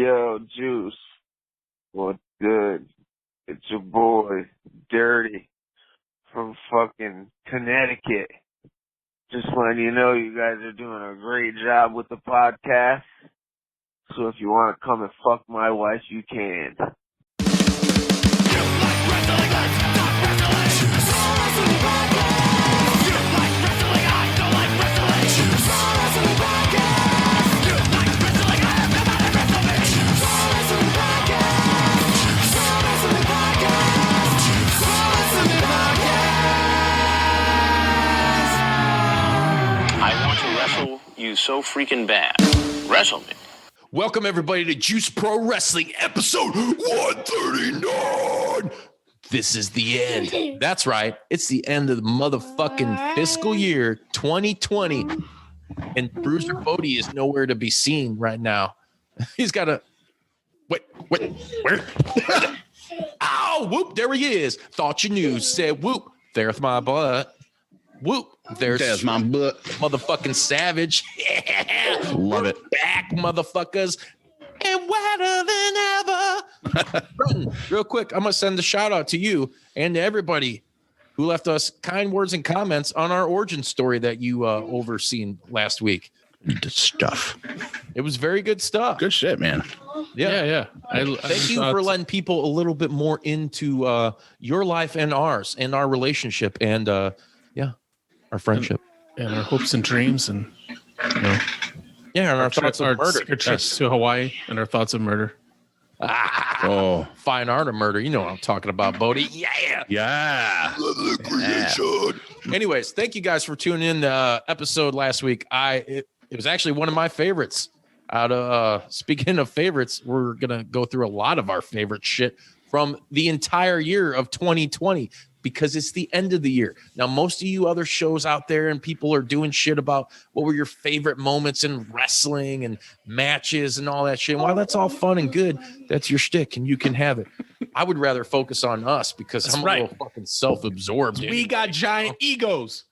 Yo, Juice, what's good? It's your boy, Dirty, from fucking Connecticut. Just letting you know you guys are doing a great job with the podcast. So if you want to come and fuck my wife, you can. You so freaking bad. Wrestle me. Welcome everybody to Juice Pro Wrestling episode 139. This is the end. That's right. It's the end of the motherfucking fiscal year 2020. And Bruiser Brodie is nowhere to be seen right now. He's got a where? Ow, whoop, there he is. Thought you knew. Said whoop. There's my butt. Whoop. There's my butt. Motherfucking Savage. Love it. Back, motherfuckers. And wetter than ever. Real quick, I'm going to send a shout out to you and to everybody who left us kind words and comments on our origin story that you overseen last week. Good stuff. It was very good stuff. Good shit, man. Yeah. Thank you for letting people a little bit more into your life and ours and our relationship and our friendship and our hopes and dreams and and our thoughts of murder. Secret trips to Hawaii and our thoughts of murder. Fine art of murder. You know what I'm talking about, Bodie. Yeah. Anyways, thank you guys for tuning in the episode last week. It was actually one of my favorites. Out of speaking of favorites, we're gonna go through a lot of our favorite shit from the entire year of 2020 because it's the end of the year. Now, most of you other shows out there and people are doing shit about what were your favorite moments in wrestling and matches and all that shit. And while that's all fun and good, that's your shtick and you can have it. I would rather focus on us because I'm a little fucking self-absorbed. We got giant egos.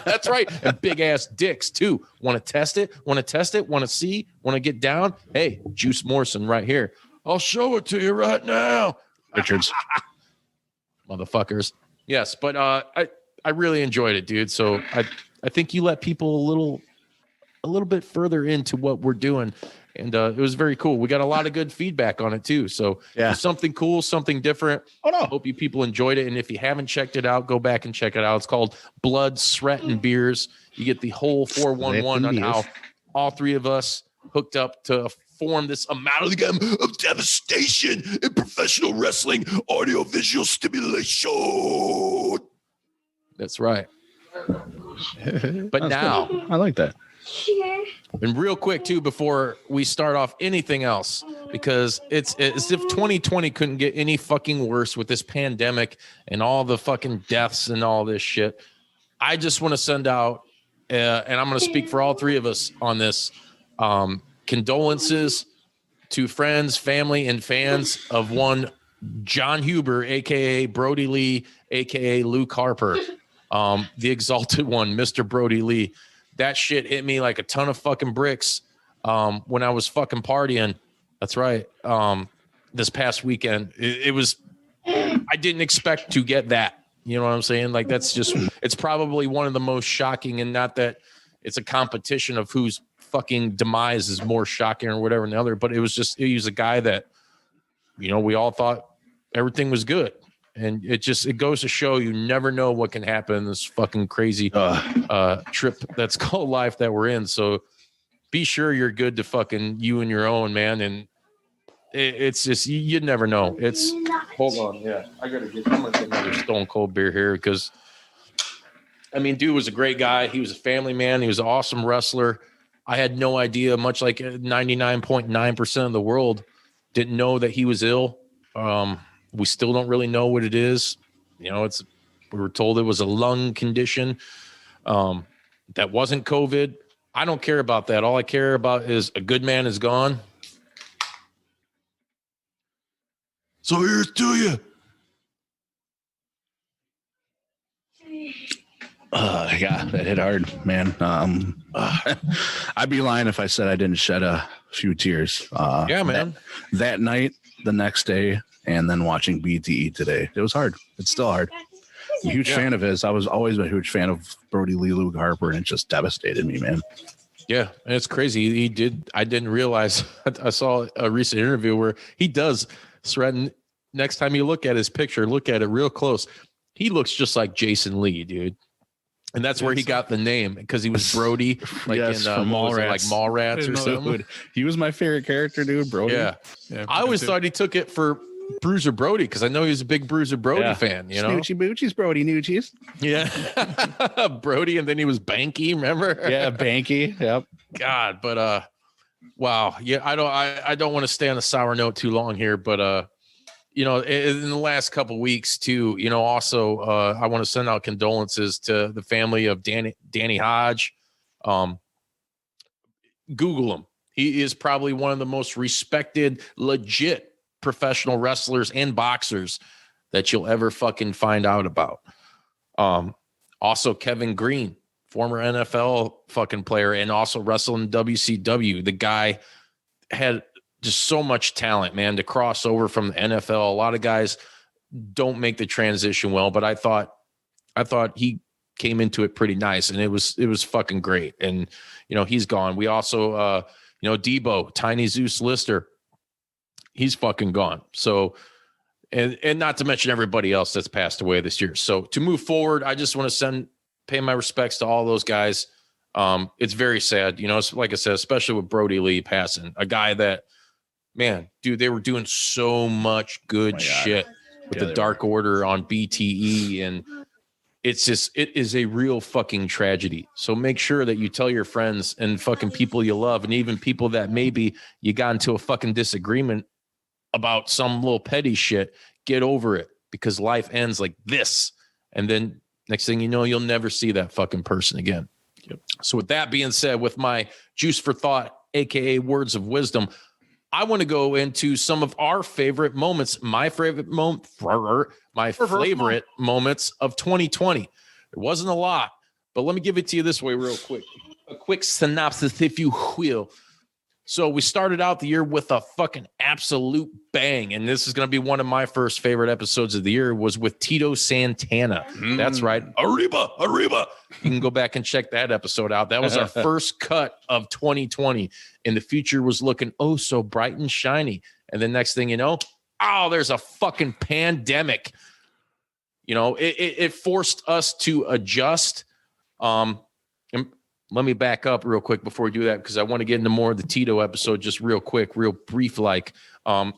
That's right. And big ass dicks too. Want to test it? Want to see? Want to get down? Hey, Juice Morrison right here. I'll show it to you right now. Richards. Motherfuckers. Yes, but I really enjoyed it, dude. So I think you let people a little bit further into what we're doing, and it was very cool. We got a lot of good feedback on it too. So it was something cool, something different. I hope you people enjoyed it, and if you haven't checked it out, go back and check it out. It's called Blood, Sweat, and Beers. You get the whole 411 on how all three of us hooked up to form this amalgam of devastation in professional wrestling audiovisual stimulation. That's right. But now, cool. I like that. And real quick too, before we start off anything else, because it's as if 2020 couldn't get any fucking worse with this pandemic and all the fucking deaths and all this shit. I just want to send out, and I'm going to speak for all three of us on this, condolences to friends, family, and fans of one John Huber, aka Brodie Lee, aka Luke Harper, the exalted one, Mr. Brodie Lee. That shit hit me like a ton of fucking bricks when I was fucking partying. That's right. This past weekend, it was. I didn't expect to get that. You know what I'm saying? Like that's just. It's probably one of the most shocking, and not that it's a competition of whose fucking demise is more shocking or whatever than the other, but it was a guy that, we all thought everything was good. And it goes to show you never know what can happen in this fucking crazy trip that's called life that we're in. So be sure you're good to fucking you and your own, man. And it's just, you never know. Hold on. Yeah. I'm going to get another Stone Cold beer here because, dude was a great guy. He was a family man. He was an awesome wrestler. I had no idea, much like 99.9% of the world didn't know that he was ill. We still don't really know what it is. We were told it was a lung condition that wasn't COVID. I don't care about that. All I care about is a good man is gone. So here's to you. Yeah, that hit hard, man. I'd be lying if I said I didn't shed a few tears. Yeah, man. That night, the next day, and then watching BTE today. It was hard. It's still hard. I'm a huge fan of his. I was always a huge fan of Brodie Lee, Luke Harper, and it just devastated me, man. Yeah, and it's crazy. He did. I didn't realize. I saw a recent interview where he does threaten. Next time you look at his picture, look at it real close. He looks just like Jason Lee, dude. And that's where he got the name, because he was Brodie, like Yes, in from what was it, like Mallrats. Mallrats or something. Dude, he was my favorite character, dude. Brodie. Yeah. I always thought he took it for Bruiser Brody, because I know he was a big Bruiser Brody fan. You know, Snoochie Boochies, Brodie Noochies. Yeah, Brody, and then he was Banky. Remember? Yeah, Banky. Yep. God, but wow. Yeah, I don't want to stay on a sour note too long here, but you know, in the last couple of weeks too, you know, also I want to send out condolences to the family of Danny Hodge. Google him. He is probably one of the most respected, legit professional wrestlers and boxers that you'll ever fucking find out about. Also Kevin Greene, former NFL fucking player, and also wrestled in WCW. The guy had just so much talent, man, to cross over from the NFL. A lot of guys don't make the transition well, but I thought he came into it pretty nice, and it was fucking great. And, you know, he's gone. We also, you know, Debo, Tiny Zeus Lister, he's fucking gone. So, and not to mention everybody else that's passed away this year. So to move forward, I just want to pay my respects to all those guys. It's very sad, you know, it's, like I said, especially with Brodie Lee passing, a guy that, man, dude, they were doing so much good shit with the Dark Order on BTE, and it is a real fucking tragedy. So make sure that you tell your friends and fucking people you love, and even people that maybe you got into a fucking disagreement about some little petty shit, get over it, because life ends like this. And then next thing you know, you'll never see that fucking person again. Yep. So with that being said, with my juice for thought, AKA words of wisdom, I want to go into some of our favorite moments, my favorite moments of 2020. It wasn't a lot, but let me give it to you this way real quick. A quick synopsis, if you will. So we started out the year with a fucking absolute bang, and this is going to be one of my first favorite episodes of the year, was with Tito Santana. That's right. Arriba. You can go back and check that episode out. That was our first cut of 2020, and the future was looking oh so bright and shiny. And the next thing you know, there's a fucking pandemic. You know, it forced us to adjust. And let me back up real quick before we do that, because I want to get into more of the Tito episode just real quick, real brief. Like,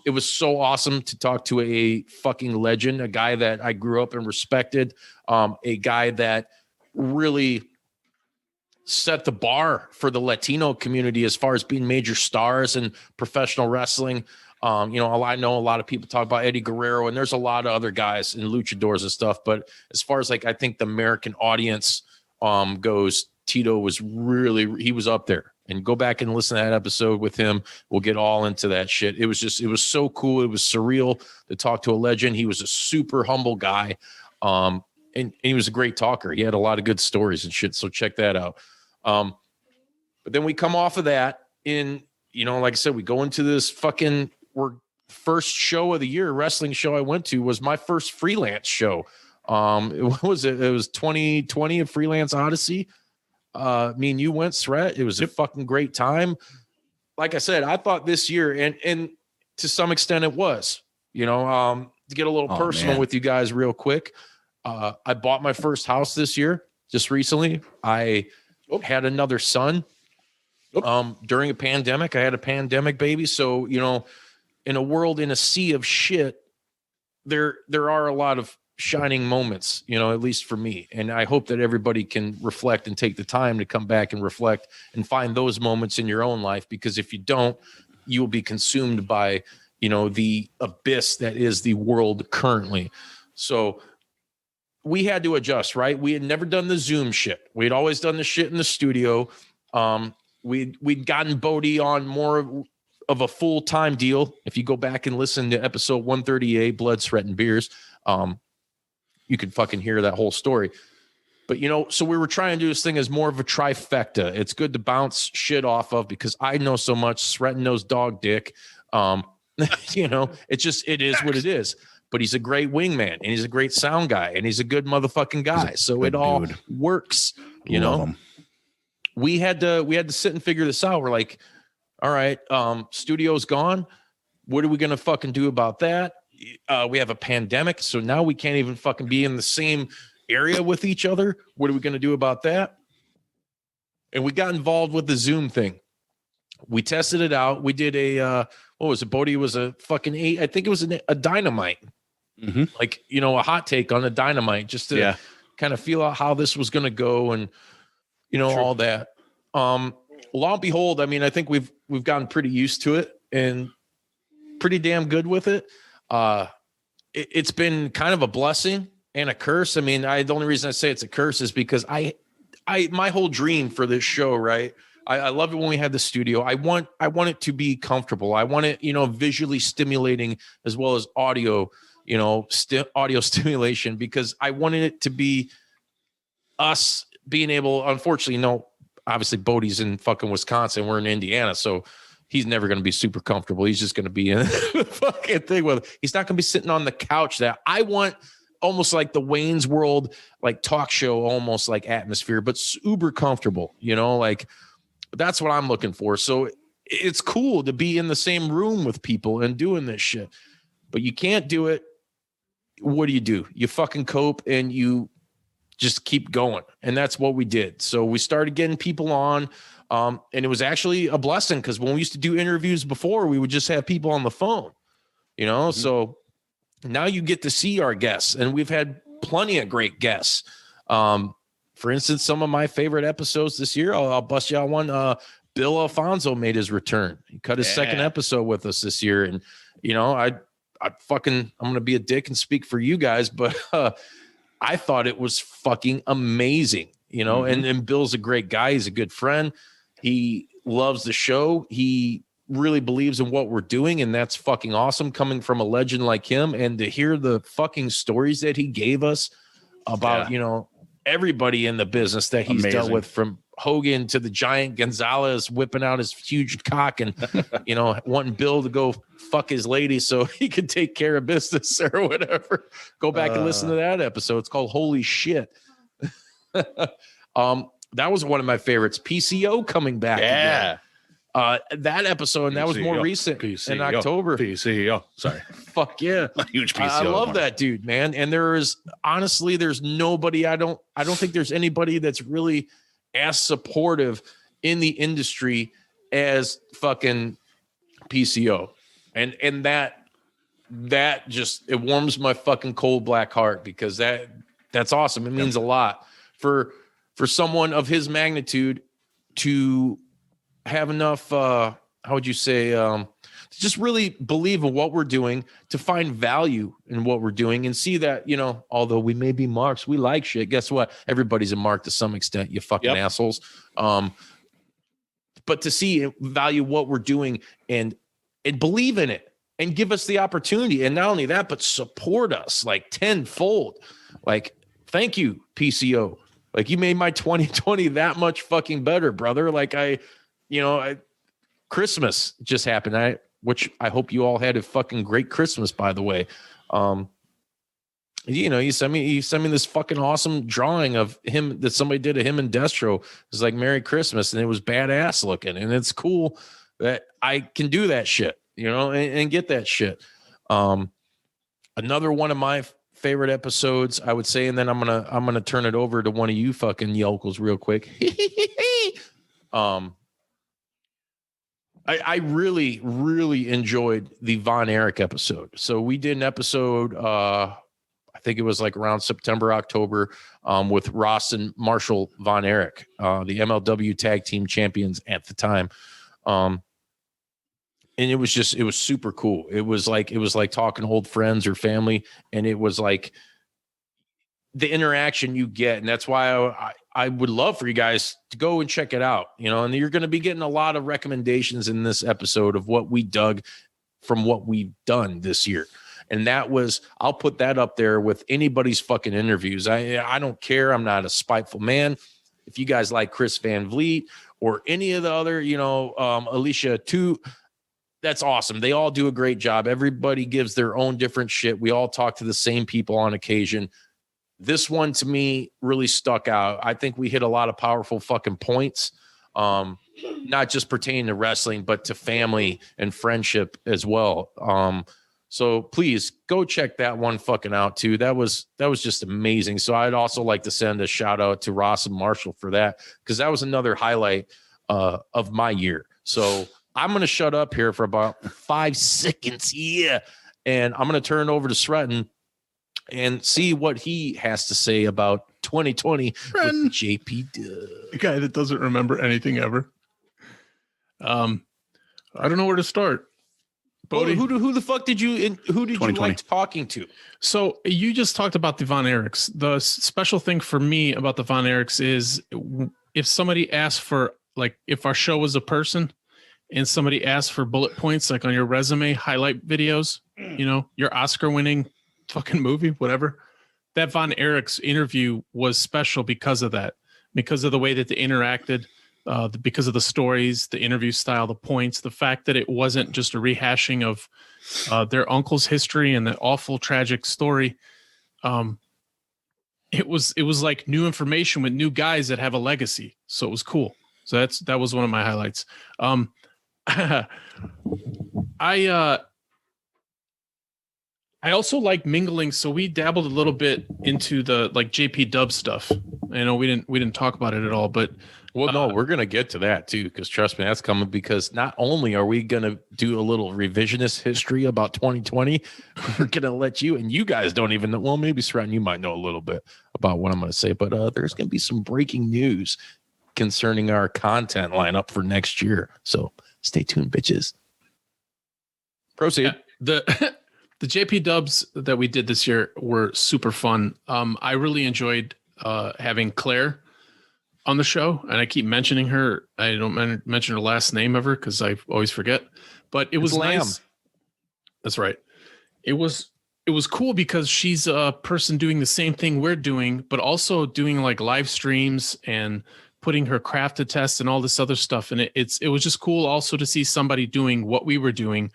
it was so awesome to talk to a fucking legend, a guy that I grew up and respected, a guy that really set the bar for the Latino community as far as being major stars in professional wrestling. You know, I know a lot of people talk about Eddie Guerrero, and there's a lot of other guys in luchadors and stuff. But as far as like, I think the American audience goes, Tito was he was up there. And go back and listen to that episode with him. We'll get all into that shit. It was so cool. It was surreal to talk to a legend. He was a super humble guy. And he was a great talker. He had a lot of good stories and shit. So check that out. But then we come off of that in, you know, like I said, we go into this first show of the year, wrestling show I went to was my first freelance show. It was 2020, a Freelance Odyssey. Me and you went, Threat. It was a fucking great time. Like I said, I thought this year, and to some extent it was, you know, to get a little personal with you guys real quick. I bought my first house this year, just recently. I had another son. During a pandemic. I had a pandemic baby. So, you know, in a sea of shit, there are a lot of shining moments, you know, at least for me. And I hope that everybody can reflect and take the time to come back and reflect and find those moments in your own life, because if you don't, you will be consumed by, you know, the abyss that is the world currently. So we had to adjust, right? We had never done the Zoom shit. We had always done the shit in the studio. We'd gotten Bodie on more of a full-time deal. If you go back and listen to episode 138, Blood, Sweat, and Beers, you can fucking hear that whole story. But, so we were trying to do this thing as more of a trifecta. It's good to bounce shit off of because I know so much. Sretton knows dog dick. It is what it is. But he's a great wingman and he's a great sound guy and he's a good motherfucking guy. So it all works. Love him. We had to sit and figure this out. We're like, all right, studio's gone. What are we gonna fucking do about that? We have a pandemic, so now we can't even fucking be in the same area with each other. What are we going to do about that? And we got involved with the Zoom thing. We tested it out. We did what was it? Brodie was a fucking 8. I think it was a dynamite. Like, a hot take on a dynamite just to kind of feel out how this was going to go and, all that. Lo and behold, I mean, I think we've gotten pretty used to it and pretty damn good with it. It's been kind of a blessing and a curse. I mean, the only reason I say it's a curse is because my whole dream for this show, right? I love it when we had the studio. I want it to be comfortable. I want it, visually stimulating as well as audio, audio stimulation, because I wanted it to be us being able, unfortunately, obviously Bodie's in fucking Wisconsin. We're in Indiana. So he's never going to be super comfortable. He's just going to be in the fucking thing with it. He's not going to be sitting on the couch that I want, almost like the Wayne's World, like talk show, almost like atmosphere, but uber comfortable, like that's what I'm looking for. So it's cool to be in the same room with people and doing this shit, but you can't do it. What do? You fucking cope and you just keep going. And that's what we did. So we started getting people on. And it was actually a blessing because when we used to do interviews before, we would just have people on the phone, So now you get to see our guests, and we've had plenty of great guests. For instance, some of my favorite episodes this year, I'll bust you out one. Bill Alfonso made his return. He cut his second episode with us this year. And, I'm going to be a dick and speak for you guys, but I thought it was fucking amazing, and Bill's a great guy. He's a good friend. He loves the show. He really believes in what we're doing, and that's fucking awesome coming from a legend like him. And to hear the fucking stories that he gave us about, everybody in the business that he's dealt with, from Hogan to the giant Gonzalez whipping out his huge cock and, wanting Bill to go fuck his lady so he could take care of business or whatever. Go back and listen to that episode. It's called Holy Shit. That was one of my favorites. PCO coming back again. That episode, and that was more recent in October. PCO. Sorry. Fuck yeah. Huge PCO. I love that dude, man. And there's nobody, I don't think there's anybody that's really as supportive in the industry as fucking PCO. And that just, it warms my fucking cold black heart because that's awesome. It means a lot for someone of his magnitude to have enough, how would you say, to just really believe in what we're doing, to find value in what we're doing and see that, although we may be marks, we like shit. Guess what? Everybody's a mark to some extent, you fucking assholes. But to see value what we're doing and believe in it and give us the opportunity. And not only that, but support us like tenfold. Like, thank you, PCO. Like, you made my 2020 that much fucking better, brother. Like, Christmas just happened, which I hope you all had a fucking great Christmas, by the way. You sent me this fucking awesome drawing of him that somebody did of him and Destro. It's like Merry Christmas, and it was badass looking, and it's cool that I can do that shit, and get that shit. Another one of my favorite episodes, I would say, and then I'm gonna turn it over to one of you fucking yokels real quick. I really, really enjoyed the Von Erich episode. So we did an episode, I think it was like around September, October, with Ross and Marshall Von Erich, the MLW tag team champions at the time. And it was super cool. It was like talking old friends or family. And it was like the interaction you get. And that's why I would love for you guys to go and check it out, and you're going to be getting a lot of recommendations in this episode of what we dug from what we've done this year. And I'll put that up there with anybody's fucking interviews. I don't care. I'm not a spiteful man. If you guys like Chris Van Vliet or any of the other, Alicia too, that's awesome. They all do a great job. Everybody gives their own different shit. We all talk to the same people on occasion. This one to me really stuck out. I think we hit a lot of powerful fucking points, not just pertaining to wrestling, but to family and friendship as well. So please go check that one fucking out too. That was just amazing. So I'd also like to send a shout out to Ross and Marshall for that, because that was another highlight of my year. So I'm going to shut up here for about 5 seconds. Yeah. And I'm going to turn it over to Sretton and see what he has to say about 2020 with JPDUB. A guy that doesn't remember anything ever. I don't know where to start. Bodie, who the fuck did you like talking to? So you just talked about the Von Erichs. The special thing for me about the Von Erichs is if somebody asked for, like, if our show was a person and somebody asked for bullet points, like on your resume, highlight videos, your Oscar winning fucking movie, whatever, that Von Erichs interview was special because of that, because of the way that they interacted. Because of the stories, the interview style, the points, the fact that it wasn't just a rehashing of their uncle's history and that awful tragic story. It was like new information with new guys that have a legacy. So it was cool. So that was one of my highlights. I also like mingling. So we dabbled a little bit into the like JPDUB stuff. I know we didn't talk about it at all, but no, we're going to get to that too, because trust me, that's coming, because not only are we going to do a little revisionist history about 2020, we're going to let you, and you guys don't even know, well, maybe Sretton, you might know a little bit about what I'm going to say, but there's going to be some breaking news concerning our content lineup for next year. So stay tuned, bitches. Proceed. Yeah, the JPDUBs that we did this year were super fun. I really enjoyed having Claire on the show, and I keep mentioning her. I don't mention her last name ever because I always forget. But it was nice. That's right. It was cool because she's a person doing the same thing we're doing, but also doing like live streams and putting her craft to test and all this other stuff. And it was just cool also to see somebody doing what we were doing,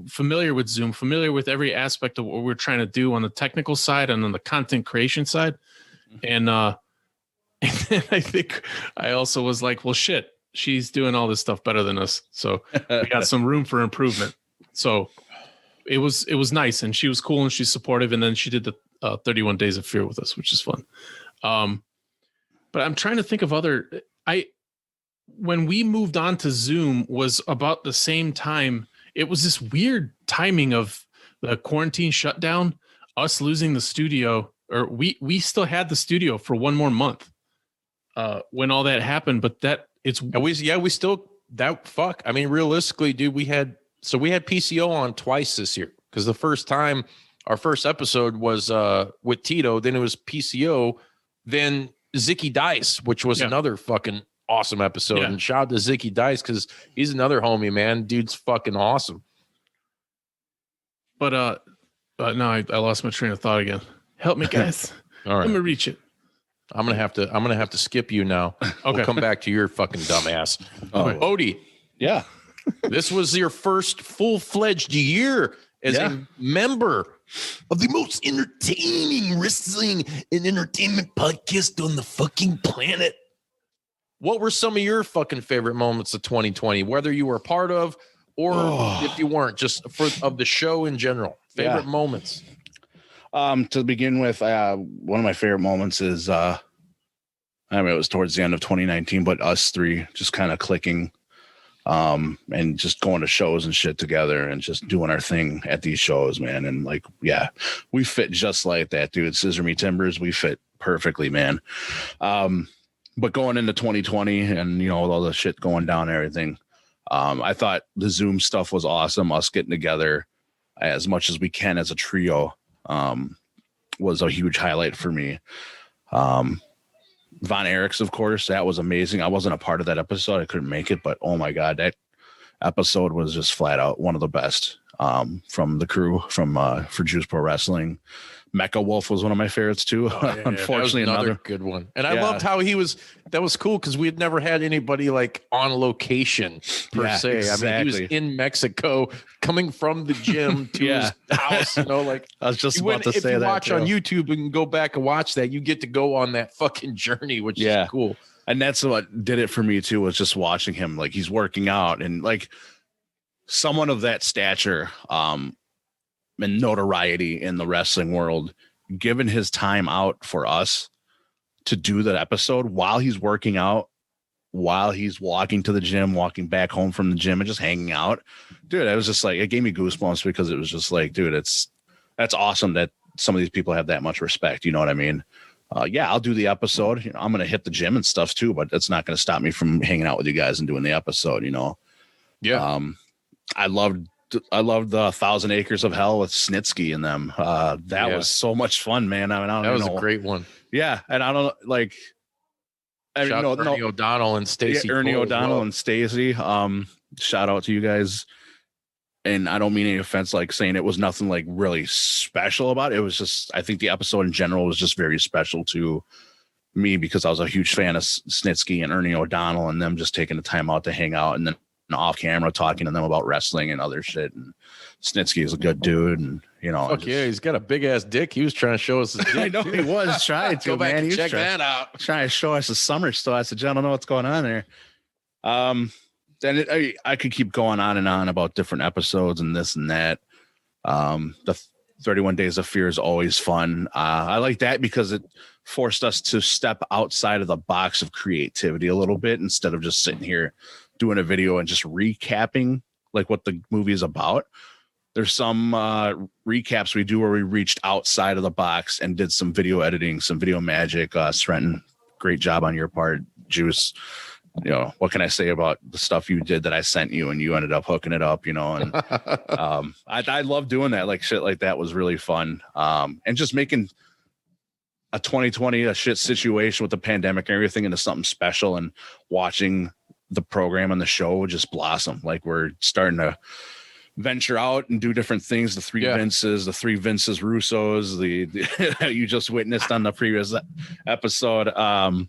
familiar with Zoom, familiar with every aspect of what we're trying to do on the technical side and on the content creation side. And then I think I also was like, well, shit, she's doing all this stuff better than us. So we got some room for improvement. So it was nice, and she was cool and she's supportive. And then she did the 31 Days of Fear with us, which is fun. But I'm trying to think of when we moved on to Zoom was about the same time. It was this weird timing of the quarantine shutdown, us losing the studio, or we still had the studio for one more month when all that happened. But I mean, realistically, dude, we had PCO on twice this year, because the first time our first episode was with Tito, then it was PCO, then Zicky Dice, which was another fucking awesome episode. Yeah. And shout out to Zicky Dice, because he's another homie, man. Dude's fucking awesome. But no, I lost my train of thought again. Help me, guys. All right, let me reach it. I'm gonna have to skip you now. Okay. We'll come back to your fucking dumbass. Odie. Yeah. This was your first full-fledged year as a member of the most entertaining wrestling and entertainment podcast on the fucking planet. What were some of your fucking favorite moments of 2020, whether you were a part of or if you weren't, just of the show in general? Favorite moments? To begin with, one of my favorite moments is, it was towards the end of 2019, but us three just kind of clicking and just going to shows and shit together and just doing our thing at these shows, man. And like, we fit just like that, dude. Scissor Me Timbers, we fit perfectly, man. But going into 2020 and, with all the shit going down and everything, I thought the Zoom stuff was awesome. Us getting together as much as we can as a trio was a huge highlight for me. Von Erichs, of course, that was amazing. I wasn't a part of that episode. I couldn't make it, but oh my God, that episode was just flat out one of the best. from the crew for Juice Pro Wrestling. Mecha Wolf was one of my favorites too. Unfortunately, another good one. And I loved how that was cool because we had never had anybody like on location per se. Exactly. I mean, he was in Mexico coming from the gym to his house, like I was just about to say that. If you watch on YouTube and go back and watch that, you get to go on that fucking journey, which is cool. And that's what did it for me too, was just watching him, like he's working out and like someone of that stature, and notoriety in the wrestling world, given his time out for us to do that episode while he's working out, while he's walking to the gym, walking back home from the gym and just hanging out. Dude, I was just like, it gave me goosebumps because it was just like, dude, that's awesome that some of these people have that much respect. You know what I mean? I'll do the episode. I'm going to hit the gym and stuff too, but that's not going to stop me from hanging out with you guys and doing the episode, Yeah. I loved the 1,000 Acres of Hell with Snitsky and them. That was so much fun, man. I mean, that was a great one. Yeah. And I don't like, Ernie O'Donnell and Stacy. Ernie O'Donnell and Stacy. Shout out to you guys. And I don't mean any offense, like saying it was nothing like really special about it. It was just, I think the episode in general was just very special to me because I was a huge fan of Snitsky and Ernie O'Donnell and them just taking the time out to hang out and then off camera talking to them about wrestling and other shit. And Snitsky is a good dude. And, he's got a big ass dick. He was trying to show us his dick. I know he was trying to, go back man. And check that out. Trying to show us the summer stuff. I said, I don't know what's going on there. Then I could keep going on and on about different episodes and this and that. The 31 Days of Fear is always fun. I like that because it forced us to step outside of the box of creativity a little bit instead of just sitting here doing a video and just recapping like what the movie is about. There's some recaps we do where we reached outside of the box and did some video editing, some video magic. Srenton, great job on your part. Juice, what can I say about the stuff you did that I sent you and you ended up hooking it up, and I love doing that. Like shit like that was really fun. And just making a 2020 a shit situation with the pandemic and everything into something special and watching the program and the show just blossom. Like we're starting to venture out and do different things. The three Vinces Russos, the you just witnessed on the previous episode.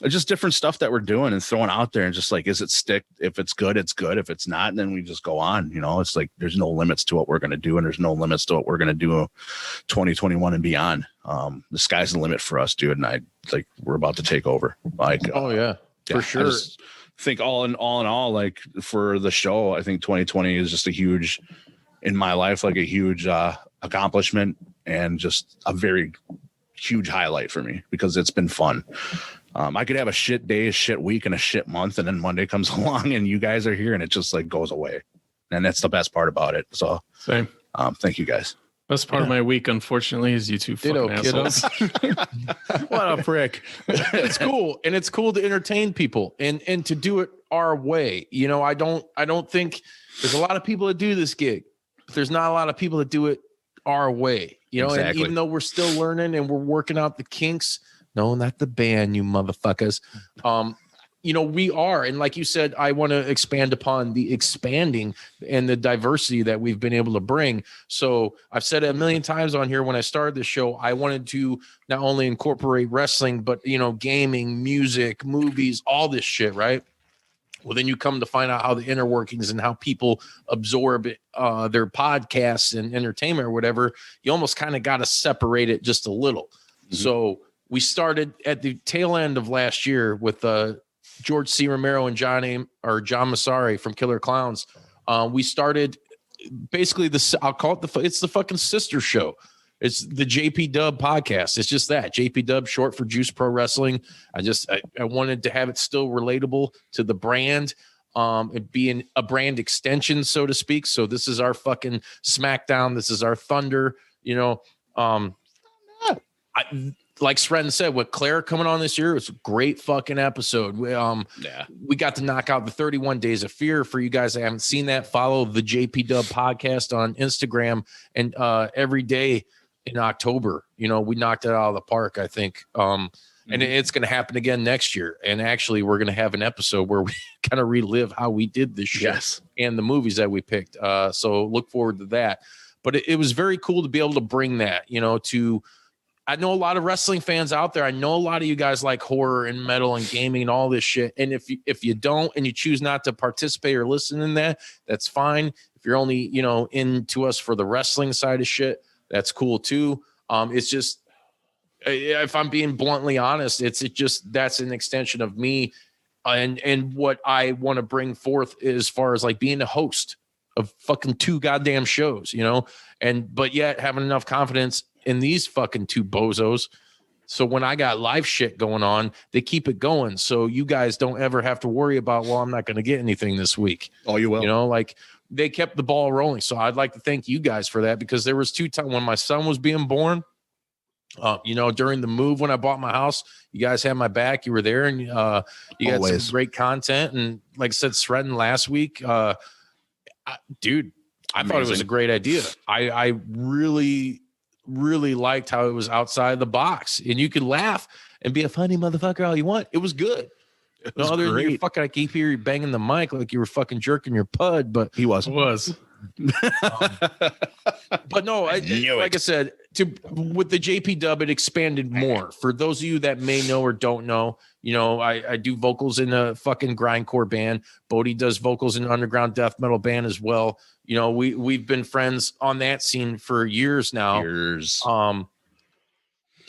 Just different stuff that we're doing and throwing out there and just like, is it stick? If it's good, it's good. If it's not, then we just go on. It's like, there's no limits to what we're going to do. And there's no limits to what we're going to do 2021 and beyond. The sky's the limit for us, dude. And we're about to take over. For sure. I just think all in all, like for the show, I think 2020 is just a huge, in my life, like a huge accomplishment and just a very huge highlight for me because it's been fun. I could have a shit day, a shit week, and a shit month, and then Monday comes along and you guys are here and it just like goes away. And that's the best part about it. So same. Thank you guys. Best part of my week, unfortunately, is you two fucking assholes. What a prick. It's cool. And it's cool to entertain people and to do it our way. I don't think there's a lot of people that do this gig, but there's not a lot of people that do it our way, Exactly. And even though we're still learning and we're working out the kinks, no, not the band, you motherfuckers. We are. And like you said, I want to expand upon the expanding and the diversity that we've been able to bring. So I've said it a million times on here when I started the show, I wanted to not only incorporate wrestling, but, gaming, music, movies, all this shit, right? Well, then you come to find out how the inner workings and how people absorb their podcasts and entertainment or whatever. You almost kind of got to separate it just a little. Mm-hmm. So we started at the tail end of last year with George C. Romero and John Massari from Killer Clowns. We started basically I'll call it it's the fucking sister show. It's the JPDUB podcast. It's just that JPDUB, short for Juice Pro Wrestling. I wanted to have it still relatable to the brand, it being a brand extension, so to speak. So this is our fucking SmackDown. This is our Thunder, like Sren said, with Claire coming on this year, it's a great fucking episode. We got to knock out the 31 Days of Fear. For you guys that haven't seen that, follow the JPDUB podcast on Instagram and every day in October. We knocked it out of the park, I think. And it's going to happen again next year. And actually, we're going to have an episode where we kind of relive how we did this shit and the movies that we picked. So look forward to that. But it was very cool to be able to bring that, you know, to, I know a lot of wrestling fans out there. I know a lot of you guys like horror and metal and gaming and all this shit. And if you don't and you choose not to participate or listen in that, that's fine. If you're only, you know, into us for the wrestling side of shit, that's cool too. It's just, if I'm being bluntly honest, it's just that's an extension of me and what I want to bring forth as far as like being a host of fucking 2 goddamn shows, you know, but yet having enough confidence in these fucking 2 bozos. So when I got live shit going on, they keep it going. So you guys don't ever have to worry about, well, I'm not going to get anything this week. Oh, you will. You know, like they kept the ball rolling. So I'd like to thank you guys for that, because there was 2 times when my son was being born, you know, during the move when I bought my house, you guys had my back. You were there, and you got some great content. And like I said, Sretton last week, dude, I thought it was a great idea. I really liked how it was outside the box, and you could laugh and be a funny motherfucker all you want. It was good. It was other great. than you fucking, I keep hearing you banging the mic like you were fucking jerking your pud, but He was. But no, like I said, with the JPDUB, it expanded more. For those of you that may know or don't know, you know, I do vocals in a fucking grindcore band. Bodie does vocals in an underground death metal band as well. You know, we've been friends on that scene for years now.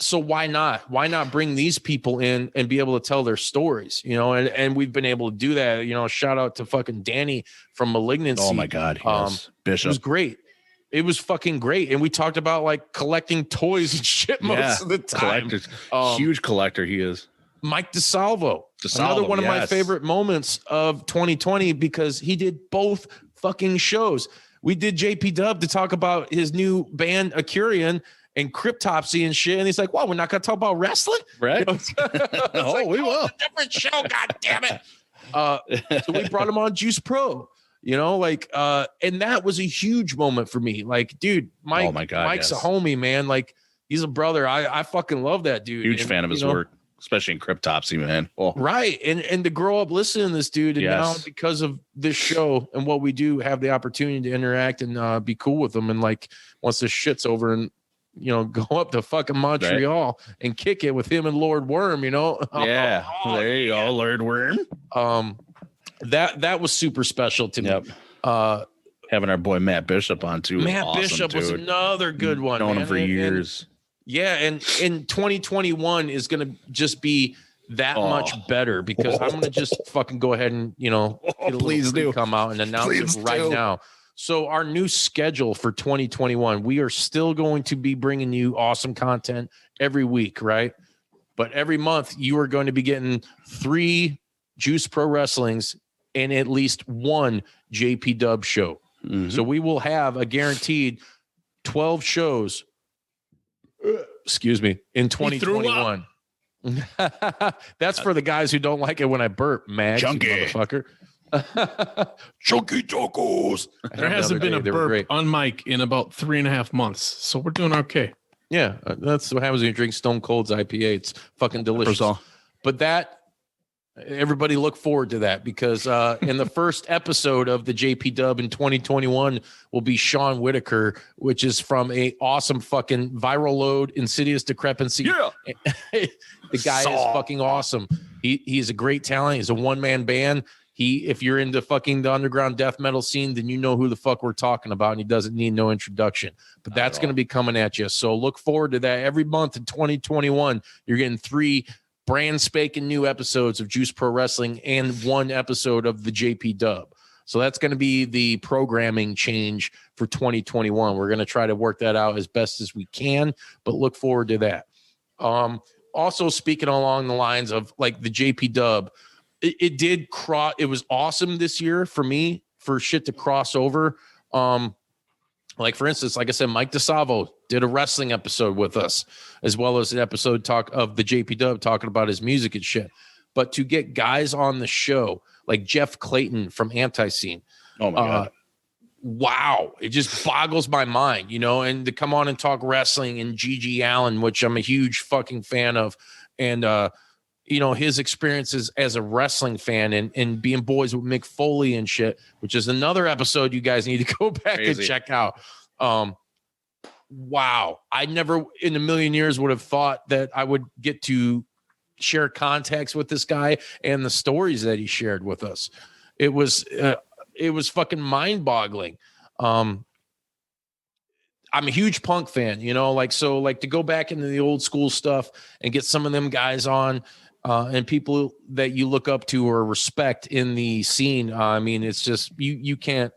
So why not? Why not bring these people in and be able to tell their stories? You know, and we've been able to do that. You know, shout out to fucking Danny from Malignancy. Oh my God, yes. Bishop. It was great. It was fucking great. And we talked about like collecting toys and shit most of the time. Huge collector he is. Mike DeSalvo, another one of my favorite moments of 2020, because he did both fucking shows. We did JPDUB to talk about his new band Acurian and Cryptopsy and shit, and he's like, "Well, we're not going to talk about wrestling, right?" You know, like, we will. It's a different show, god damn it. So we brought him on Juice Pro, you know, like, and that was a huge moment for me. Like, dude, Mike, oh my God, Mike's a homie, man. Like, he's a brother. I fucking love that dude. Huge fan of his work, especially in Cryptopsy, man. Oh. Right, and to grow up listening to this dude, and now because of this show and what we do, have the opportunity to interact and be cool with them, and like once this shit's over and, you know, go up to fucking Montreal and kick it with him and Lord Worm, you know? Yeah. There you go, Lord Worm. That was super special to me. Having our boy Matt Bishop on too. Matt Bishop was another good one. Known him for years. And 2021 is going to just be that much better, because I'm going to just fucking go ahead and, you know, please do come out and announce it right now. So our new schedule for 2021, we are still going to be bringing you awesome content every week, right? But every month you are going to be getting 3 Juice Pro Wrestlings and at least 1 JPDUB show. Mm-hmm. So we will have a guaranteed 12 shows, in 2021. That's for the guys who don't like it when I burp, Mags, Chunky motherfucker. Chunky tacos. There hasn't been a burp on mic in about 3.5 months, so we're doing okay. Yeah, that's what happens when you drink Stone Cold's IPA. It's fucking delicious. But that, everybody look forward to that, because in the first episode of the JPDUB in 2021 will be Sean Whitaker, which is from a awesome fucking Viral Load, Insidious Decrepancy. Yeah. The guy is fucking awesome. He's a great talent. He's a one-man band. If you're into fucking the underground death metal scene, then you know who the fuck we're talking about, and he doesn't need no introduction. But that's going to be coming at you. So look forward to that. Every month in 2021, you're getting 3 brand spanking new episodes of Juice Pro Wrestling and 1 episode of the JPDUB. So that's going to be the programming change for 2021. We're going to try to work that out as best as we can, but look forward to that. Also, speaking along the lines of like the JPDUB, it did it was awesome this year for me for shit to cross over. Like for instance, like I said, Mike DeSalvo did a wrestling episode with us, as well as an episode of the JPDUB talking about his music and shit. But to get guys on the show like Jeff Clayton from Anti-Scene. Oh my God. Wow. It just boggles my mind, you know, and to come on and talk wrestling, and Gigi Allen, which I'm a huge fucking fan of. and his experiences as a wrestling fan and being boys with Mick Foley and shit, which is another episode you guys need to go back and check out. Wow. I never in a million years would have thought that I would get to share contacts with this guy and the stories that he shared with us. It was fucking mind boggling. I'm a huge Punk fan, to go back into the old school stuff and get some of them guys on, and people that you look up to or respect in the scene. It's just, you can't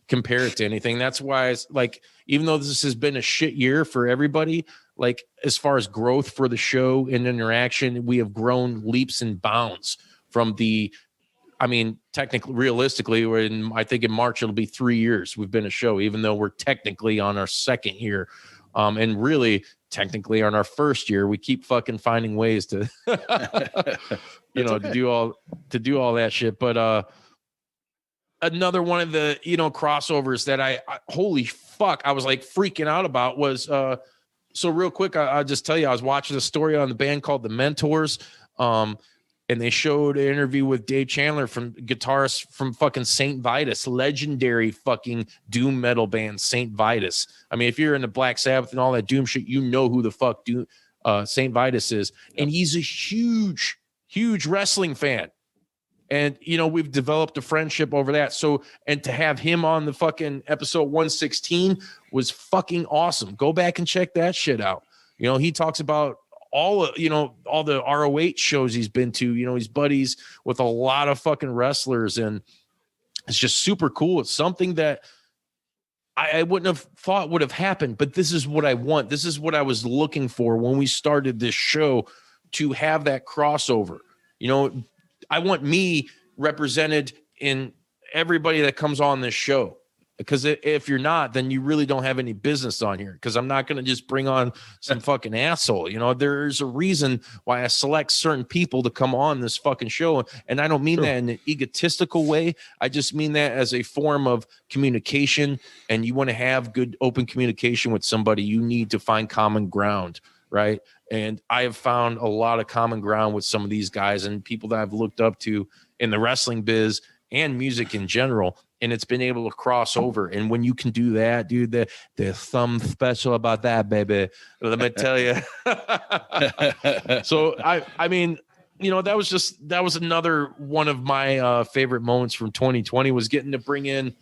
compare it to anything. That's why it's like, even though this has been a shit year for everybody, like as far as growth for the show and interaction, we have grown leaps and bounds from technically, realistically, I think in March, it'll be 3 years we've been a show, even though we're technically on our second year. And really technically on our first year, we keep fucking finding ways to, to do all that shit. But, another one of the, crossovers that I holy fuck, I was like freaking out about was, so real quick, I'll just tell you, I was watching a story on the band called The Mentors. And they showed an interview with Dave Chandler, guitarist from fucking Saint Vitus, legendary fucking doom metal band, Saint Vitus. If you're into Black Sabbath and all that doom shit, you know who the fuck Saint Vitus is. And he's a huge, huge wrestling fan. And, we've developed a friendship over that. So, and to have him on the fucking episode 116 was fucking awesome. Go back and check that shit out. He talks about all the ROH shows he's been to, he's buddies with a lot of fucking wrestlers, and it's just super cool. It's something that I wouldn't have thought would have happened, but this is what I want. This is what I was looking for when we started this show, to have that crossover. I want me represented in everybody that comes on this show, because if you're not, then you really don't have any business on here, because I'm not going to just bring on some fucking asshole. There's a reason why I select certain people to come on this fucking show. And I don't mean that in an egotistical way. I just mean that as a form of communication. And you want to have good open communication with somebody, you need to find common ground, right? And I have found a lot of common ground with some of these guys and people that I've looked up to in the wrestling biz and music in general. And it's been able to cross over. And when you can do that, dude, there's something special about that, baby. Let me tell you. So that was another one of my favorite moments from 2020, was getting to bring in,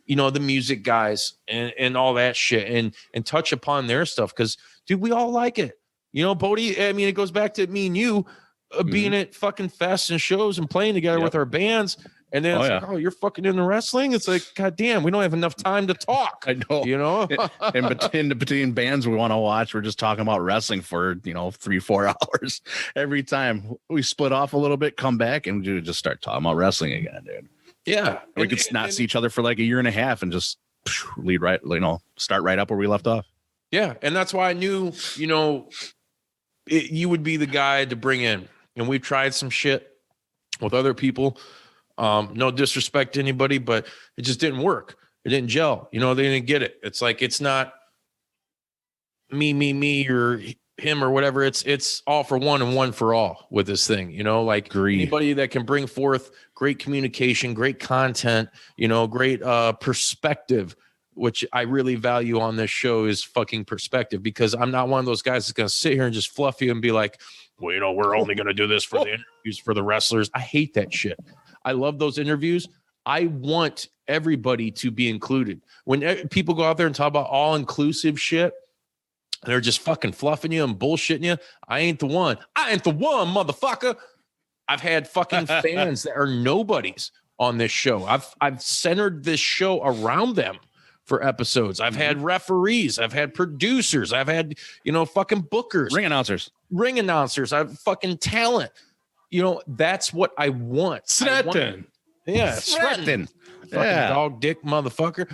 the music guys and all that shit and touch upon their stuff. Cause dude, we all like it. Bodie, it goes back to me and you being at fucking fests and shows and playing together with our bands. And then like, oh, you're fucking into wrestling? It's like, God damn, we don't have enough time to talk. I know. And between bands we want to watch, we're just talking about wrestling for, 3-4 hours. Every time we split off a little bit, come back, and we just start talking about wrestling again, dude. Yeah. We could not see each other for like a year and a half and just lead right, start right up where we left off. Yeah. And that's why I knew, you would be the guy to bring in. And we've tried some shit with other people. No disrespect to anybody, but it just didn't work. It didn't gel. They didn't get it. It's like, it's not me or him or whatever. It's all for one and one for all with this thing, anybody that can bring forth great communication, great content, great perspective, which I really value on this show, is fucking perspective, because I'm not one of those guys that's going to sit here and just fluff you and be like, well, we're only going to do this for the interviews for the wrestlers. I hate that shit. I love those interviews. I want everybody to be included. When people go out there and talk about all-inclusive shit, they're just fucking fluffing you and bullshitting you. I ain't the one. I ain't the one, motherfucker. I've had fucking fans that are nobodies on this show. I've centered this show around them for episodes. I've had referees. I've had producers. I've had, fucking bookers. Ring announcers. I've fucking talent. That's what I want. Stratton. Yeah. Stratton. Fucking dog dick motherfucker.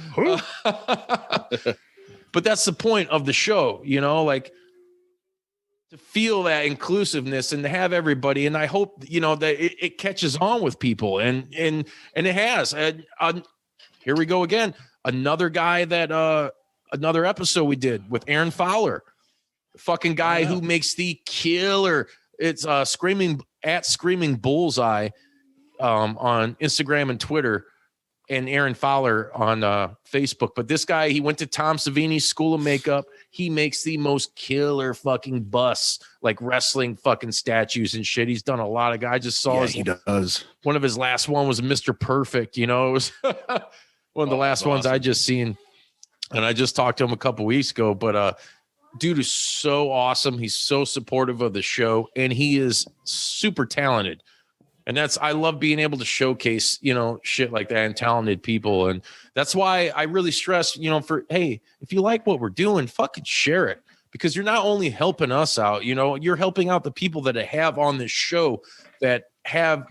But that's the point of the show, to feel that inclusiveness and to have everybody. And I hope, that it catches on with people, and it has. And here we go again. Another guy that, another episode we did with Aaron Fowler, fucking guy who makes the killer It's screaming bullseye on Instagram and Twitter, and Aaron Fowler on Facebook. But this guy, he went to Tom Savini's School of Makeup. He makes the most killer fucking busts, like wrestling fucking statues and shit. He's done a lot of guys. I just saw he does. One of his last one was Mr. Perfect. You know, it was one of the last ones I just seen. And I just talked to him a couple weeks ago, but dude is so awesome. He's so supportive of the show, and he is super talented. And I love being able to showcase, you know, shit like that and talented people. And that's why I really stress, you know, hey, if you like what we're doing, fucking share it, because you're not only helping us out, you know, you're helping out the people that I have on this show that have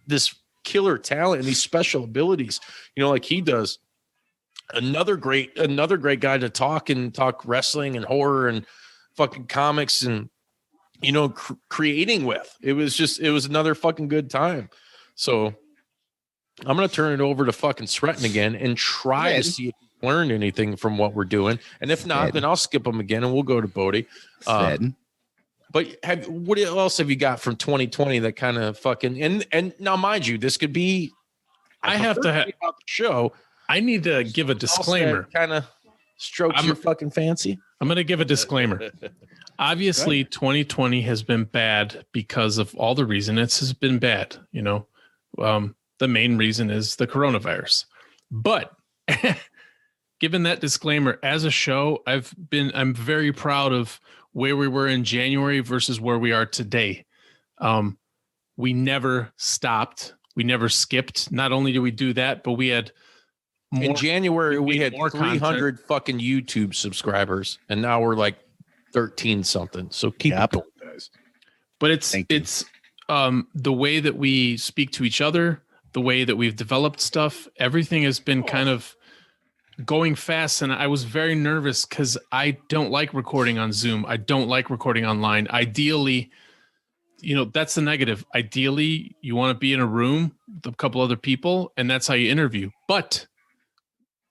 this killer talent and these special abilities, you know, like he does. Another great guy to talk wrestling and horror and fucking comics and, you know, creating with. It was another fucking good time. So I'm going to turn it over to fucking Sretton again and try to see if he learned anything from what we're doing. And if not, then I'll skip him again and we'll go to Bodie. But what else have you got from 2020 that kind of fucking, and now mind you, this could be, I have to have the show. I need to give a disclaimer. Kind of strokes your fucking fancy. I'm going to give a disclaimer. Obviously, 2020 has been bad because of all the reasons it has been bad. You know, the main reason is the coronavirus. But given that disclaimer, as a show, I'm very proud of where we were in January versus where we are today. We never stopped. We never skipped. Not only did we do that, but we had in January we had 300 fucking YouTube subscribers, and now we're like 13 something. So keep it going, guys. But it's the way that we speak to each other, the way that we've developed stuff, everything has been kind of going fast. And I was very nervous because I don't like recording on Zoom. I don't like recording online. Ideally, you know, that's the negative. Ideally, you want to be in a room with a couple other people, and that's how you interview. But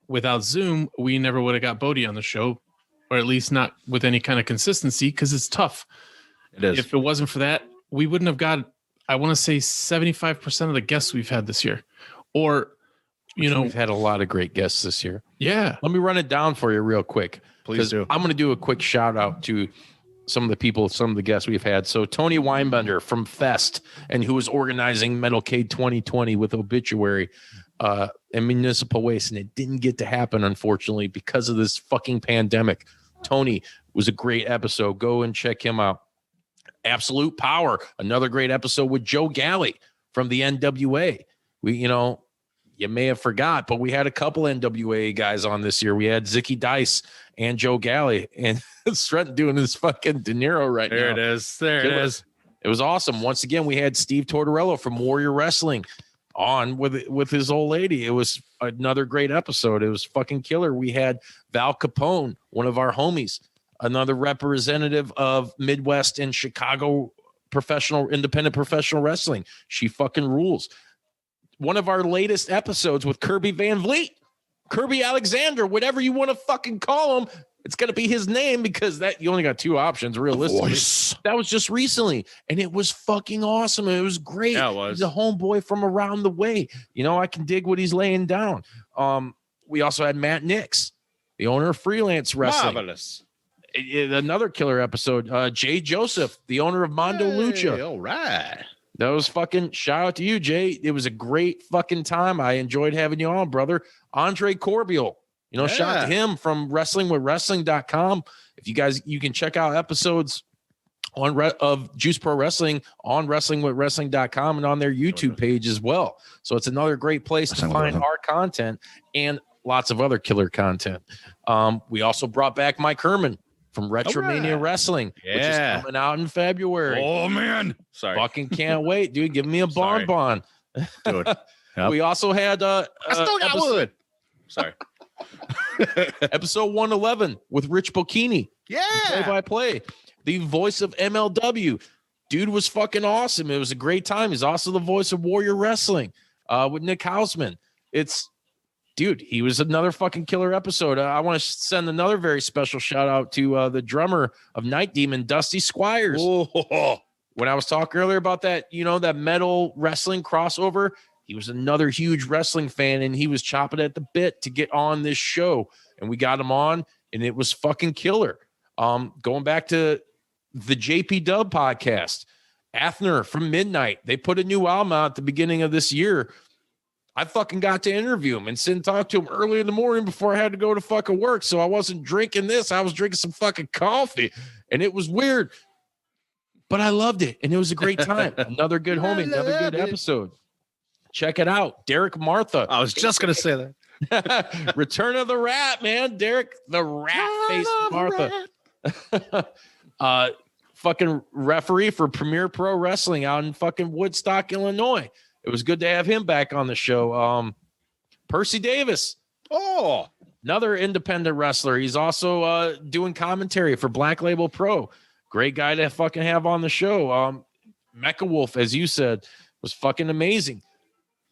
without Zoom, we never would have got Bodie on the show, or at least not with any kind of consistency, because it's tough. It is. If it wasn't for that, we wouldn't have got, I want to say 75% of the guests we've had this year. Or, you know, we've had a lot of great guests this year. Yeah. Let me run it down for you real quick. Please do. I'm going to do a quick shout out to some of the people, some of the guests we've had. So Tony Weinbender from Fest, and who was organizing Metalcade 2020 with Obituary and Municipal Waste, and it didn't get to happen, unfortunately, because of this fucking pandemic. Tony was a great episode. Go and check him out. Absolute Power, another great episode with Joe Galley from the NWA. You may have forgot, but we had a couple NWA guys on this year. We had Zicky Dice and Joe Galley, and Stretton doing his fucking De Niro right now. There it is. There it is. It was awesome. Once again, we had Steve Tortorello from Warrior Wrestling on with his old lady. It was another great episode. It was fucking killer. We had Val Capone, one of our homies, another representative of Midwest and Chicago independent professional wrestling. She fucking rules. One of our latest episodes with Kirby Van Vliet, Kirby Alexander, whatever you want to fucking call him. It's going to be his name, because that you only got two options realistically. That was just recently, and it was fucking awesome. It was great. Yeah, it was. He's a homeboy from around the way. I can dig what he's laying down. We also had Matt Nix, the owner of Freelance Wrestling. Marvelous. Another killer episode. Jay Joseph, the owner of Mondo Lucha. All right. That was fucking shout out to you, Jay. It was a great fucking time. I enjoyed having you on, brother. Andre Corbiel, shout out to him from wrestlingwithwrestling.com. If you can check out episodes of Juice Pro Wrestling on wrestlingwithwrestling.com and on their YouTube page as well. So it's another great place to find our content and lots of other killer content. We also brought back Mike Herman from Retromania Wrestling, which is coming out in February. Oh, man. Sorry. Fucking can't wait, dude. Give me a bonbon. Dude. Yep. We also had I still got wood. Sorry. episode 111 with Rich Bocchini. Yeah. Play-by-play. The voice of MLW. Dude was fucking awesome. It was a great time. He's also the voice of Warrior Wrestling with Nick Hausman. Dude, he was another fucking killer episode. I want to send another very special shout out to the drummer of Night Demon, Dusty Squires. Oh. when I was talking earlier about that, that metal wrestling crossover, he was another huge wrestling fan, and he was chopping at the bit to get on this show, and we got him on, and it was fucking killer. Going back to the JPDUB podcast, Athner from Midnight, they put a new album out at the beginning of this year. I fucking got to interview him and sit and talk to him early in the morning before I had to go to fucking work. So I wasn't drinking this. I was drinking some fucking coffee, and it was weird, but I loved it. And it was a great time. Another good homie, another good episode. Check it out. Derek Martha. I was just going to say that. Return of the Rat, man. Derek, the rat face Martha. Fucking referee for Premier Pro Wrestling out in fucking Woodstock, Illinois. It was good to have him back on the show. Percy Davis. Oh, another independent wrestler. He's also doing commentary for Black Label Pro. Great guy to fucking have on the show. Mecha Wolf, as you said, was fucking amazing.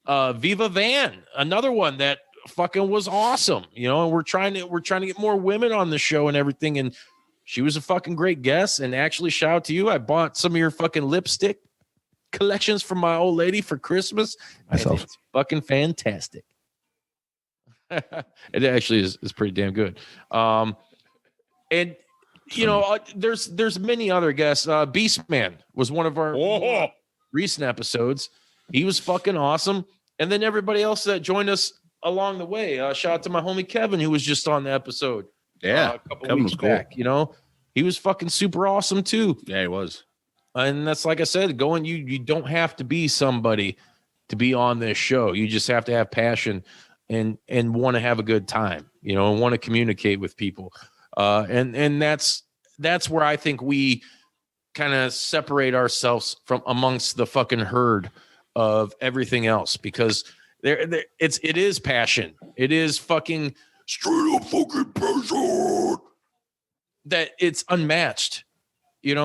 Viva Van, another one that fucking was awesome. And we're trying to get more women on the show and everything. And she was a fucking great guest. And actually, shout out to you. I bought some of your fucking lipstick collections from my old lady for Christmas. Myself. It's fucking fantastic. It actually is pretty damn good. And there's many other guests. Beastman was one of our recent episodes. He was fucking awesome. And then everybody else that joined us along the way. Shout out to my homie Kevin, who was just on the episode. Yeah, a couple weeks back. He was fucking super awesome too. Yeah, he was. And that's, like I said, you don't have to be somebody to be on this show. You just have to have passion and want to have a good time, and want to communicate with people. And that's where I think we kind of separate ourselves from amongst the fucking herd of everything else, because it is passion. It is fucking straight up fucking passion that it's unmatched. You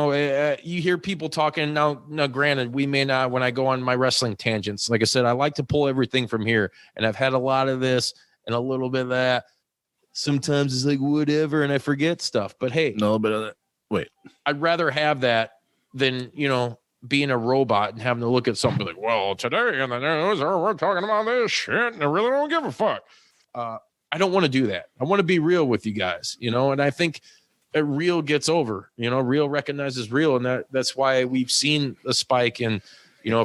hear people talking now, granted, we may not, when I go on my wrestling tangents, like I said, I like to pull everything from here, and I've had a lot of this and a little bit of that. Sometimes it's like whatever, and I forget stuff, but hey, no, but I'd rather have that than, being a robot and having to look at something like, well, today in the news, we're talking about this shit, and I really don't give a fuck. I don't want to do that. I want to be real with you guys, and I think real gets over, real recognizes real. And that's why we've seen a spike in,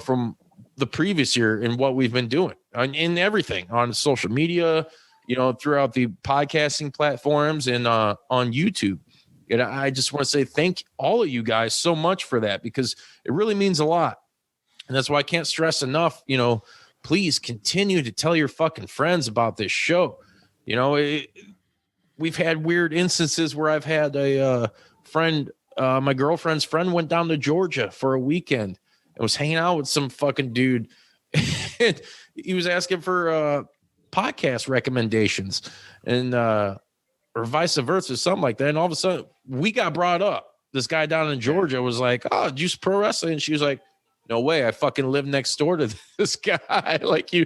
from the previous year in what we've been doing in everything on social media, throughout the podcasting platforms and on YouTube. And I just want to say thank all of you guys so much for that, because it really means a lot. And that's why I can't stress enough, please continue to tell your fucking friends about this show. We've had weird instances where I've had a friend, my girlfriend's friend went down to Georgia for a weekend and was hanging out with some fucking dude. And he was asking for podcast recommendations and or vice versa, something like that. And all of a sudden we got brought up. This guy down in Georgia was like, "Oh, Juice Pro Wrestling." And she was like, "No way. I fucking live next door to this guy." Like you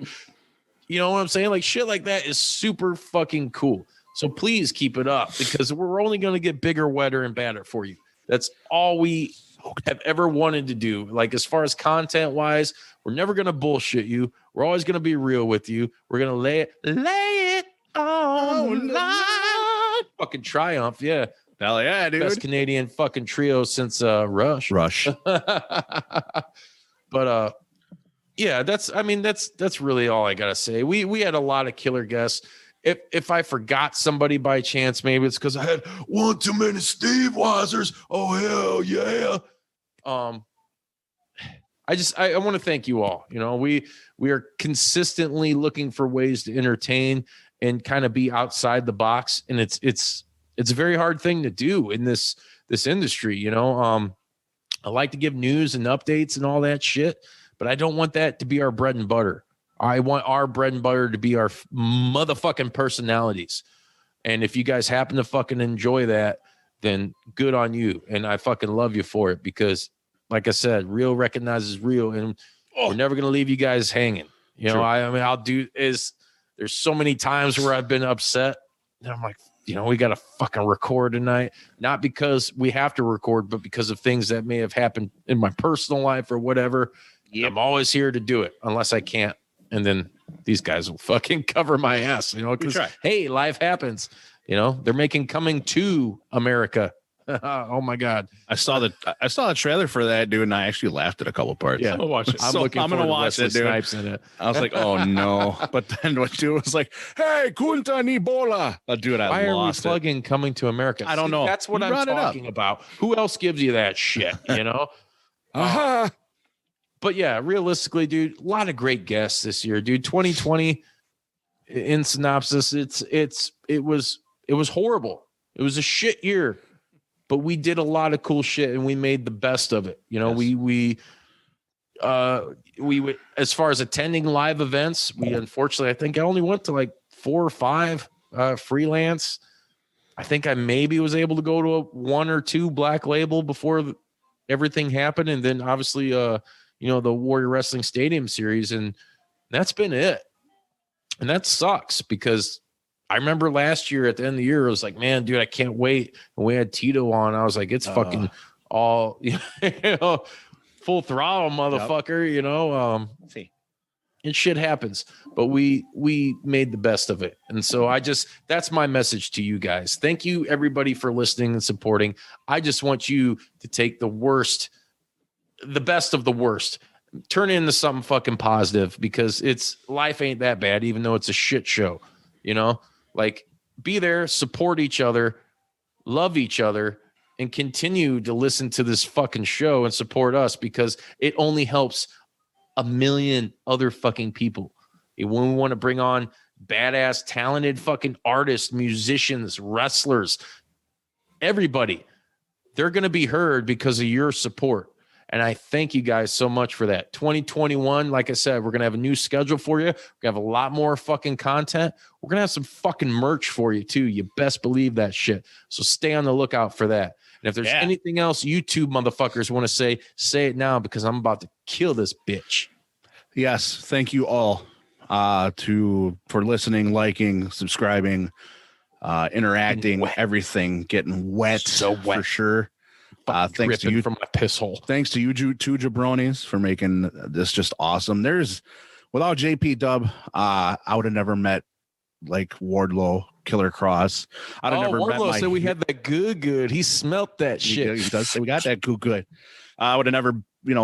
know what I'm saying? Like shit like that is super fucking cool. So please keep it up, because we're only going to get bigger, wetter, and badder for you. That's all we have ever wanted to do. Like as far as content wise, we're never going to bullshit you. We're always going to be real with you. We're going to lay it on the line. Fucking Triumph. Yeah. Hell yeah, dude. Best Canadian fucking trio since Rush. But yeah, that's really all I got to say. We had a lot of killer guests. If I forgot somebody by chance, maybe it's because I had one too many Steve Weisers. Oh hell yeah! I want to thank you all. We are consistently looking for ways to entertain and kind of be outside the box, and it's a very hard thing to do in this industry. I like to give news and updates and all that shit, but I don't want that to be our bread and butter. I want our bread and butter to be our motherfucking personalities. And if you guys happen to fucking enjoy that, then good on you. And I fucking love you for it, because like I said, real recognizes real, and we're never going to leave you guys hanging. I'll do is there's so many times where I've been upset and I'm like, we got to fucking record tonight, not because we have to record, but because of things that may have happened in my personal life or whatever. Yep. I'm always here to do it unless I can't. And then these guys will fucking cover my ass, because, hey, life happens. They're making Coming to America. Oh my God. I saw the trailer for that, dude, and I actually laughed at a couple parts. Yeah, I'm gonna watch it. I'm gonna watch it, dude. Snipes in it. I was like, oh no. But then when dude was like, hey, Kunta Nibola. Dude, why are we plugging Coming to America? I don't know. That's what I'm talking about. Who else gives you that shit, But yeah, realistically, dude, a lot of great guests this year, dude. 2020 in synopsis, it was horrible. It was a shit year. But we did a lot of cool shit and we made the best of it. Yes. We would, as far as attending live events, we unfortunately, I think I only went to like 4 or 5 freelance. I think I maybe was able to go to 1 or 2 Black Label before everything happened. And then obviously, the Warrior Wrestling Stadium series. And that's been it. And that sucks because I remember last year at the end of the year, I was like, man, dude, I can't wait. And we had Tito on. I was like, it's fucking all, full throttle, motherfucker, See. And shit happens, but we made the best of it. And so that's my message to you guys. Thank you everybody for listening and supporting. I just want you to take the best of the worst, turn it into something fucking positive because life ain't that bad, even though it's a shit show, Like, be there, support each other, love each other, and continue to listen to this fucking show and support us because it only helps a million other fucking people. When we want to bring on badass, talented fucking artists, musicians, wrestlers, everybody, they're going to be heard because of your support. And I thank you guys so much for that. 2021, like I said, we're going to have a new schedule for you. We're going to have a lot more fucking content. We're going to have some fucking merch for you too. You best believe that shit. So stay on the lookout for that. And if there's anything else YouTube motherfuckers want to say it now because I'm about to kill this bitch. Yes. Thank you all for listening, liking, subscribing, interacting, everything getting wet. So wet for sure. Thanks to you from my piss hole. Thanks to you two jabronis for making this just awesome. Without JPDUB, I would have never met like Wardlow, Killer Cross. I'd have never Wardlow met said we had that good. He smelt that shit. He does say we got that good. I would have never,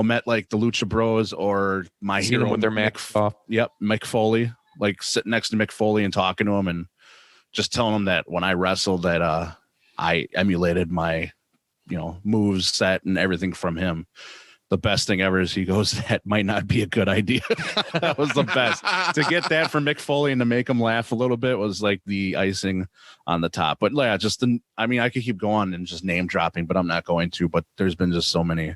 met like the Lucha Bros or my Seen hero with their masks off. Yep, Mick Foley. Like sitting next to Mick Foley and talking to him and just telling him that when I wrestled that I emulated my moves set and everything from him. The best thing ever is he goes, that might not be a good idea. That was the best. To get that from Mick Foley and to make him laugh a little bit was like the icing on the top. But yeah, I could keep going and just name dropping, but I'm not going to. But there's been just so many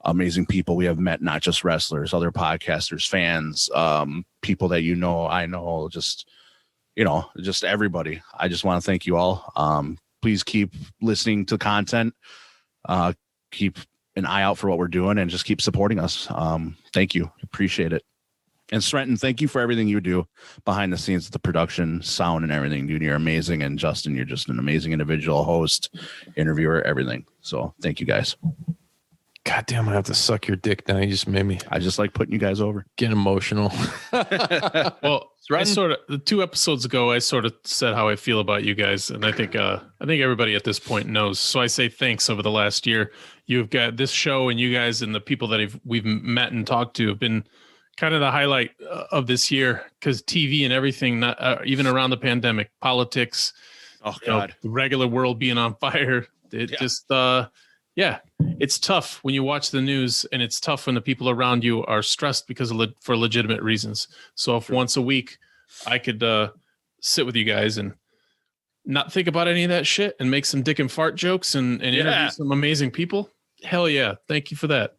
amazing people we have met, not just wrestlers, other podcasters, fans, people that I know, just everybody. I just want to thank you all. Please keep listening to content. Keep an eye out for what we're doing and just keep supporting us. Thank you. Appreciate it. And Strenton, thank you for everything you do behind the scenes, the production, sound, and everything, dude. You're amazing. And Justin, you're just an amazing individual, host, interviewer, everything. So thank you guys. God damn, I have to suck your dick now. You just made me. I just like putting you guys over. Get emotional. Well, the 2 episodes ago, I sort of said how I feel about you guys, and I think everybody at this point knows. So I say thanks over the last year. You've got this show, and you guys and the people that we've met and talked to have been kind of the highlight of this year because TV and everything, not even around the pandemic, politics, the regular world being on fire. It's tough when you watch the news, and it's tough when the people around you are stressed because for legitimate reasons. So if once a week I could sit with you guys and not think about any of that shit and make some dick and fart jokes and interview some amazing people, hell yeah. Thank you for that.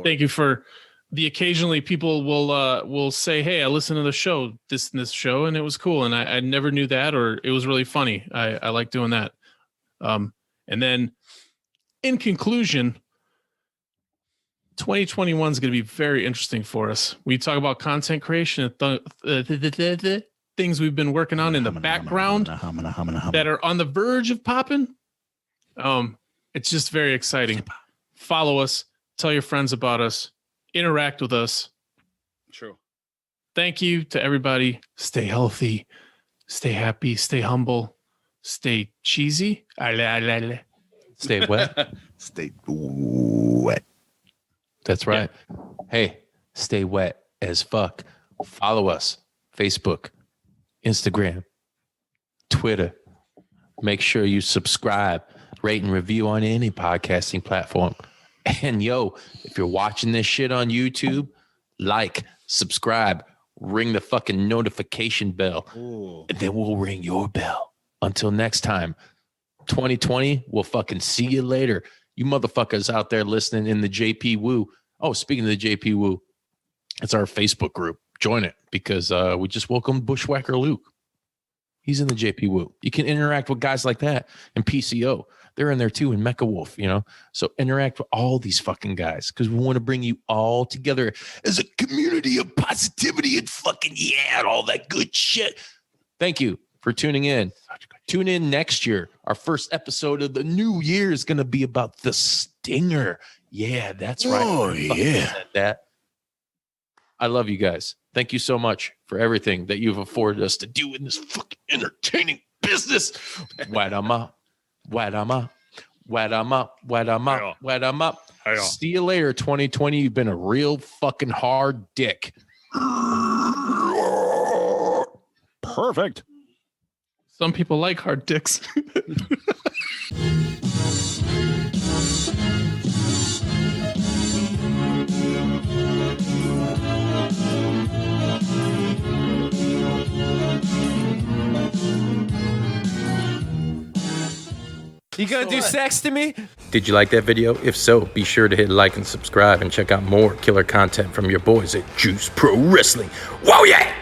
Thank you for the occasionally people will say, hey, I listened to the show, this show, and it was cool. And I never knew that, or it was really funny. I like doing that. And then in conclusion, 2021 is going to be very interesting for us. We talk about content creation. things we've been working on in the background that are on the verge of popping. It's just very exciting. Follow us, tell your friends about us, interact with us. True. Thank you to everybody. Stay healthy, stay happy, stay humble, stay cheesy. Stay wet. Stay wet. That's right. Hey, stay wet as fuck. Follow us. Facebook, Instagram, Twitter. Make sure you subscribe, rate, and review on any podcasting platform. And yo, if you're watching this shit on YouTube, like, subscribe, ring the fucking notification bell. Ooh. And then we'll ring your bell. Until next time, 2020, we'll fucking see you later. You motherfuckers out there listening in the JP Woo. Oh, speaking of the JP Woo, it's our Facebook group. Join it because we just welcomed Bushwhacker Luke. He's in the JP Woo. You can interact with guys like that and PCO. They're in there too, and Mecha Wolf, you know. So interact with all these fucking guys because we want to bring you all together as a community of positivity and fucking and all that good shit. Thank you for tuning in. Tune in next year. Our first episode of the new year is going to be about the Stinger. Yeah, that's right. Oh, yeah. Said that. I love you guys. Thank you so much for everything that you've afforded us to do in this fucking entertaining business. Wet 'em up. Wet 'em up. Wet 'em up. Wet 'em up. Wet 'em up. See you later, 2020. You've been a real fucking hard dick. Perfect. Some people like hard dicks. You gonna do sex to me? Did you like that video? If so, be sure to hit like and subscribe and check out more killer content from your boys at Juice Pro Wrestling. Whoa, yeah!